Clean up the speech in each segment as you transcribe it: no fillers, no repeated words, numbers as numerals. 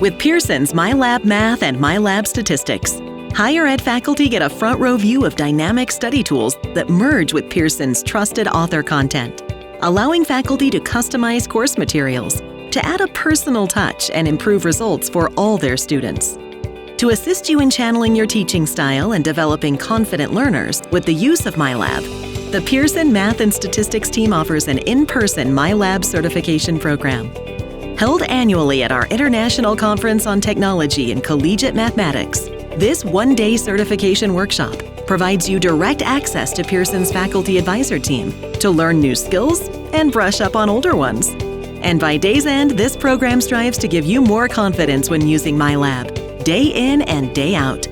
With Pearson's MyLab Math and MyLab Statistics, higher ed faculty get a front-row view of dynamic study tools that merge with Pearson's trusted author content, allowing faculty to customize course materials to add a personal touch and improve results for all their students. To assist you in channeling your teaching style and developing confident learners with the use of MyLab, the Pearson Math and Statistics team offers an in-person MyLab certification program. Held annually at our International Conference on Technology and Collegiate Mathematics, this one-day certification workshop provides you direct access to Pearson's faculty advisor team to learn new skills and brush up on older ones. And by day's end, this program strives to give you more confidence when using MyLab, day in and day out.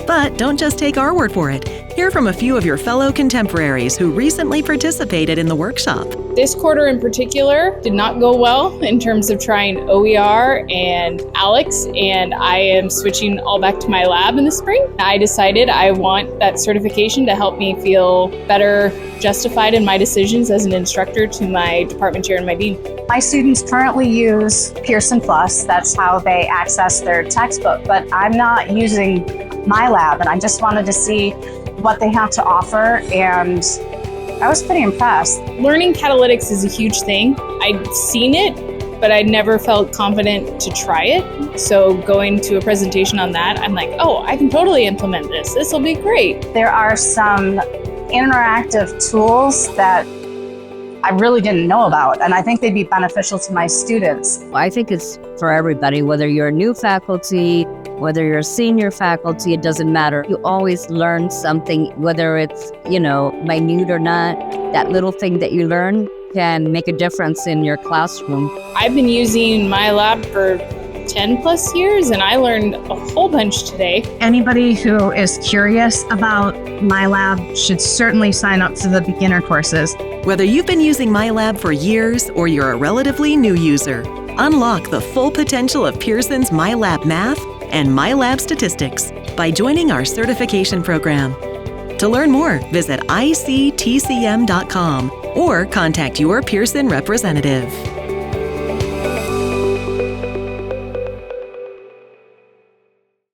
But don't just take our word for it. Hear from a few of your fellow contemporaries who recently participated in the workshop. This quarter in particular did not go well in terms of trying OER and ALEKS, and I am switching all back to MyLab in the spring. I decided I want that certification to help me feel better justified in my decisions as an instructor to my department chair and my dean. My students currently use Pearson Plus. That's how they access their textbook, but I'm not using MyLab, and I just wanted to see what they have to offer, and I was pretty impressed. Learning catalytics is a huge thing. I'd seen it, but I never felt confident to try it. So going to a presentation on that, I'm like, oh, I can totally implement this. This will be great. There are some interactive tools that I really didn't know about, and I think they'd be beneficial to my students. I think it's for everybody, whether you're a new faculty, whether you're a senior faculty, it doesn't matter. You always learn something, whether it's, minute or not. That little thing that you learn can make a difference in your classroom. I've been using MyLab for 10 plus years, and I learned a whole bunch today. Anybody who is curious about MyLab should certainly sign up for the beginner courses. Whether you've been using MyLab for years or you're a relatively new user, unlock the full potential of Pearson's MyLab Math and MyLab Statistics by joining our certification program. To learn more, visit ictcm.com or contact your Pearson representative.